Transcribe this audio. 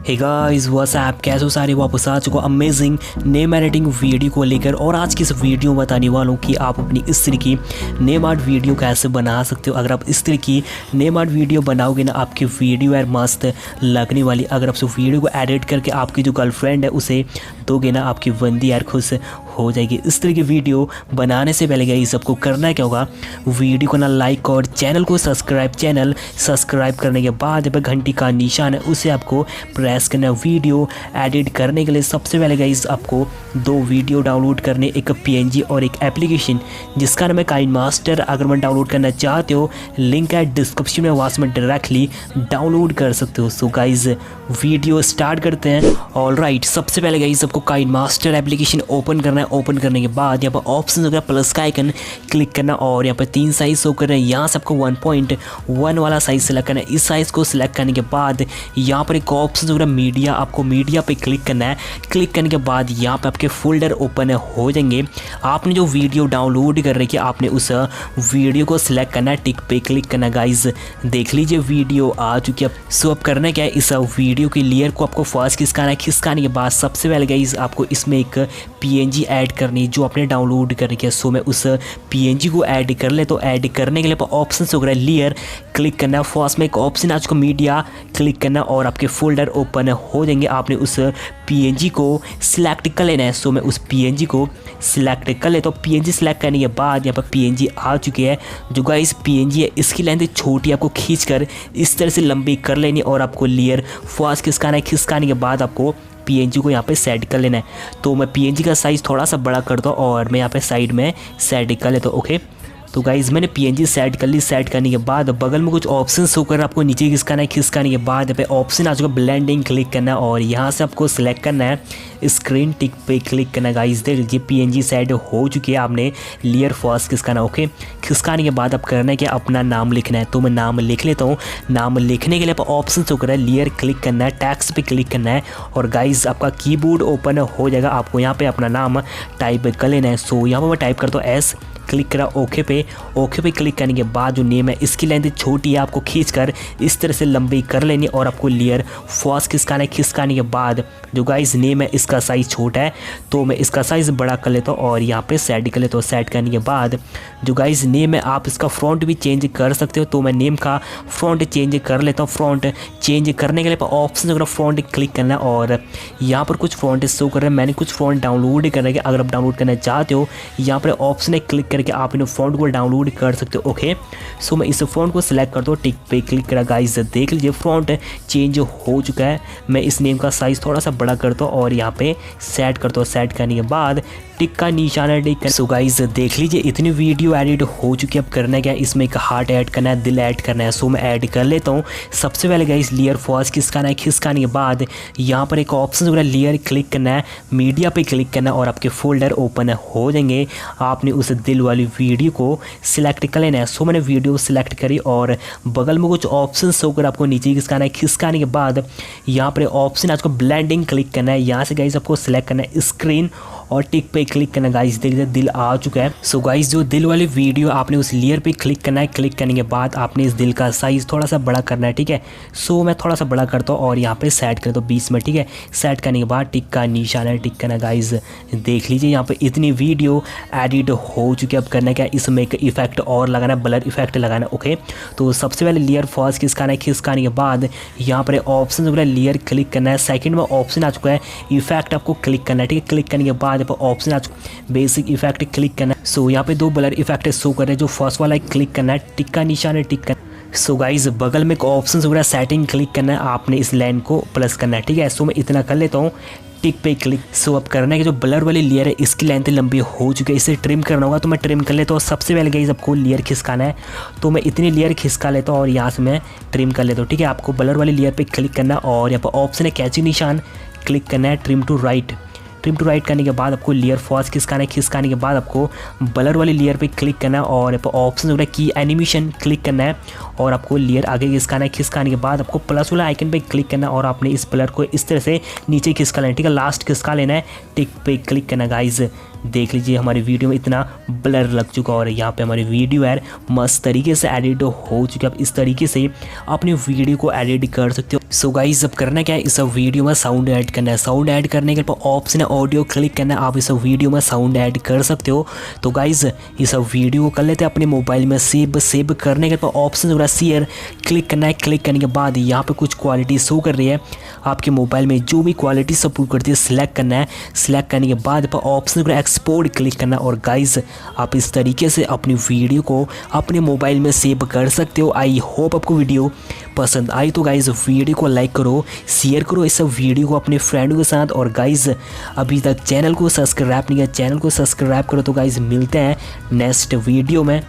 Hey guys what's up, कैसे हो सारे? वापस आ चुका अमेजिंग नेम एडिटिंग वीडियो को लेकर। और आज की इस वीडियो में बताने वाला हूँ कि आप अपनी इस तरह की नेम आर्ट वीडियो कैसे बना सकते हो। अगर आप इस तरह की नेम आर्ट वीडियो बनाओगे ना, आपकी वीडियो यार मस्त लगने वाली। अगर आप उस वीडियो को एडिट करके आपकी जो गर्लफ्रेंड है उसे दोगे ना, आपकी बंदी यार खुश हो जाएगी। इस तरह की वीडियो बनाने से पहले गाइस सबको करना क्या होगा, वीडियो को ना लाइक और चैनल को सब्सक्राइब करने के बाद यहाँ पर घंटी का निशान है उसे आपको प्रेस करना। वीडियो एडिट करने के लिए सबसे पहले गाइस आपको दो वीडियो डाउनलोड करने, एक पीएनजी और एक एप्लीकेशन जिसका नाम है काइन मास्टर। अगर मैं डाउनलोड करना चाहते हो, लिंक है डिस्क्रिप्शन में, वहाँ से मैं डायरेक्टली डाउनलोड कर सकते हो। सो गाइस वीडियो स्टार्ट करते हैं। ऑलराइट, सबसे पहले गाइस आपको काइन मास्टर एप्लीकेशन ओपन करना है। ओपन करने के बाद यहाँ पर ऑप्शन होगा प्लस का आइकन क्लिक करना और यहाँ पर 3 साइज शो कर रहे हैं। यहाँ से आपको 1.1 वाला साइज सेलेक्ट करना है। इस साइज को सिलेक्ट करने के बाद यहाँ पर एक ऑप्शन होगा मीडिया, आपको मीडिया पे क्लिक करना है। क्लिक करने के बाद यहाँ पे आपके फोल्डर ओपन हो जाएंगे। आपने जो वीडियो डाउनलोड कर रखी है आपने उस वीडियो को सिलेक्ट करना है, टिक पे क्लिक करना। गाइज देख लीजिए वीडियो आ चुकी है। सो अब करना क्या है, इस वीडियो की लेयर को आपको फर्स्ट खिसकाना है। खिसकाने के बाद सबसे पहले गाइज आपको इसमें एक पीएनजी ऐड करनी है जो आपने डाउनलोड कर रखी है। सो मैं उस पीएनजी को ऐड कर ले, तो ऐड करने के लिए ऑप्शन हो गया लेयर, क्लिक करना है। फर्स्ट में एक ऑप्शन आज को मीडिया, क्लिक करना और आपके फोल्डर ओपन हो जाएंगे। आपने उस पीएनजी को सिलेक्ट कर लेना है। सो मैं उस पीएनजी को सिलेक्ट कर ले, तो पीएनजी सिलेक्ट करने के बाद यहाँ पर पीएनजी आ चुकी है। जो गाइस पीएनजी है इसकी लेंथ छोटी, आपको खींचकर इस तरह से लंबी कर लेनी और आपको लेयर फर्स्ट खिसकाना है। खिसकाने के बाद आपको पीएनजी को यहाँ पे सेट कर लेना है। तो मैं पीएनजी का साइज़ थोड़ा सा बड़ा करता हूँ और मैं यहाँ पे साइड में सेट कर लेता हूँ। ओके, तो गाइज़ मैंने पीएनजी सेट कर ली। सेट करने के बाद बगल में कुछ ऑप्शन शो कर आपको नीचे खिसकाना है। खिसकाने के बाद पे ऑप्शन आ चुका ब्लेंडिंग, क्लिक करना है और यहाँ से आपको सिलेक्ट करना है स्क्रीन, टिक पे क्लिक करना। गाइज़ देख लीजिए पीएनजी सेट हो चुकी है। आपने लेयर फर्स्ट खिसकाना। ओके, खिसकाने के बाद आप करना है कि अपना नाम लिखना है। तो मैं नाम लिख लेता हूँ। नाम लिखने के लिए ऑप्शन शो कर है, लेयर क्लिक करना है, टैक्स पे क्लिक करना है और गाइज़ आपका कीबोर्ड ओपन हो जाएगा। आपको यहाँ पे अपना नाम टाइप कर लेना है। सो यहाँ पर मैं टाइप करता हूँ एस, क्लिक करा ओके पे क्लिक करने के बाद जो नेम है इसकी लेंथ छोटी है, आपको खींचकर इस तरह से लंबी कर लेनी और आपको लेयर फर्स्ट खिसकाना है। खिसकाने के बाद जो गाइस नेम है इसका साइज़ छोटा है तो मैं इसका साइज़ बड़ा कर लेता हूँ और यहाँ पे सेट कर लेता हूँ। सेट करने के बाद जो गाइस नेम है आप इसका फ्रंट भी चेंज कर सकते हो। तो मैं नेम का फ्रंट चेंज कर लेता हूँ। फ्रंट चेंज करने के लिए ऑप्शन अगर फ्रंट क्लिक करना है और यहाँ पर कुछ फ्रंट शो कर रहे हैं। मैंने कुछ फ्रंट डाउनलोड कर रहे हैं। अगर आप डाउनलोड करना चाहते हो यहाँ पर ऑप्शन है, क्लिक करके आप इन फ़ॉन्ट को डाउनलोड कर सकते हो। ओके, सो मैं इस फ़ॉन्ट को सिलेक्ट करता हूँ, टिक पे क्लिक करा। गाइस देख लीजिए फ़ॉन्ट चेंज हो चुका है। मैं इस नेम का साइज़ थोड़ा सा बड़ा करता हूँ और यहाँ पे सेट करता हूँ। सेट करने के बाद टिक का निशान है, टिक। सो गाइस देख लीजिए इतनी वीडियो एडिट हो चुकी है। अब करना क्या है, इसमें एक हार्ट ऐड करना है, दिल ऐड करना है। सो मैं ऐड कर लेता हूँ। सबसे पहले गाइस लेयर फर्स्ट खिसकाना है। खिसकाने के बाद यहाँ पर एक ऑप्शन होगा लेयर, क्लिक करना है, मीडिया पे क्लिक करना है और आपके फोल्डर ओपन हो जाएंगे। आपने उस दिल वाली वीडियो को सिलेक्ट कर लेना है। सो मैंने वीडियो सिलेक्ट करी और बगल में कुछ ऑप्शन शो कर आपको नीचे खिसकाना है। खिसकाने के बाद यहाँ पर ऑप्शन आपको ब्लेंडिंग क्लिक करना है। यहाँ से गाइस आपको सिलेक्ट करना है स्क्रीन और टिक पे क्लिक करना। गाइस देखिए दिल आ चुका है। सो गाइस जो दिल वाली वीडियो आपने उस लेयर पे क्लिक करना है। क्लिक करने के बाद आपने इस दिल का साइज़ थोड़ा सा बड़ा करना है। ठीक है, सो मैं थोड़ा सा बड़ा करता हूँ और यहाँ पे सेट करता हूँ 20 में। ठीक है, सेट करने के बाद टिक का निशान है, टिक करना। गाइस देख लीजिए यहाँ पे इतनी वीडियो एडिट हो चुकी है। अब करना क्या, इसमें एक इफेक्ट और लगाना, ब्लर इफेक्ट लगाना। ओके, तो सबसे पहले लेयर फर्स्ट खिसकाना है। खिसकाने के बाद यहाँ पर ऑप्शन होगा लेयर, क्लिक करना है। सेकंड में ऑप्शन आ चुका है इफेक्ट, आपको क्लिक करना है। ठीक है, क्लिक करने के बाद ऑप्शन आ चुका बेसिक इफेक्ट, क्लिक करना है। सो यहाँ पे 2 ब्लर इफेक्ट शो कर रहे हैं। जो फर्स्ट वाला है क्लिक करना है, टिक का निशान है, टिक करना। सो गाइज बगल में एक ऑप्शन हो रहा है सेटिंग, क्लिक करना है। आपने इस लाइन को प्लस करना है। ठीक है, सो मैं इतना कर लेता हूँ, टिक पे क्लिक। सो अब करना है कि जो ब्लर वाली लेयर है इसकी लेंथ लंबी हो चुकी है, इसे ट्रिम करना होगा। तो मैं ट्रिम कर लेता हूँ। सबसे पहले गाइस आपको लेयर खिसकाना है। तो मैं इतनी लेयर खिसका लेता हूँ और यहाँ से मैं ट्रिम कर लेता हूँ। ठीक है, आपको ब्लर वाली लेयर पे क्लिक करना है और यहाँ पर ऑप्शन है कैची निशान, क्लिक करना है, trim to right. Trim to right करने के बाद आपको लेयर फर्स्ट खिसकाना है। खिसकाने के बाद आपको ब्लर वाली लेयर पे क्लिक करना है और ऑप्शन होगा की एनिमेशन, क्लिक करना है और आपको लेयर आगे खिसकाना है। खिसकाने के बाद आपको प्लस वाला आइकन पे क्लिक करना है और आपने इस ब्लर को इस तरह से नीचे खिसका लेना है। ठीक है, लास्ट खिसका लेना है, टिक पे क्लिक करना। गाइस देख लीजिए हमारी वीडियो में इतना ब्लर लग चुका और यहाँ पे हमारी वीडियो यार मस्त तरीके से एडिट हो चुकी है। आप इस तरीके से अपनी वीडियो को एडिट कर सकते हो। सो गाइस अब करना क्या है, इस वीडियो में साउंड ऐड करना है। साउंड ऐड करने के बाद ऑप्शन है ऑडियो, क्लिक करना है। आप इस वीडियो में साउंड ऐड कर सकते हो। तो गाइस इस वीडियो को कर लेते हैं अपने मोबाइल में सेव करने के बाद ऑप्शन हो रहा है शेयर, क्लिक करना है। क्लिक करने के बाद यहाँ पे कुछ क्वालिटी शो कर रही है। आपके मोबाइल में जो भी क्वालिटी सपोर्ट करती है सिलेक्ट करना है। सिलेक्ट करने के बाद ऑप्शन को एक्सपोर्ट क्लिक करना है। और गाइस आप इस तरीके से अपनी वीडियो को अपने मोबाइल में सेव कर सकते हो। आई होप आपको वीडियो पसंद आई। तो गाइस वीडियो को लाइक करो, शेयर करो इस वीडियो को अपने फ्रेंडों के साथ। और गाइस अभी तक चैनल को सब्सक्राइब नहीं किया, चैनल को सब्सक्राइब करो। तो गाइस मिलते हैं नेक्स्ट वीडियो में।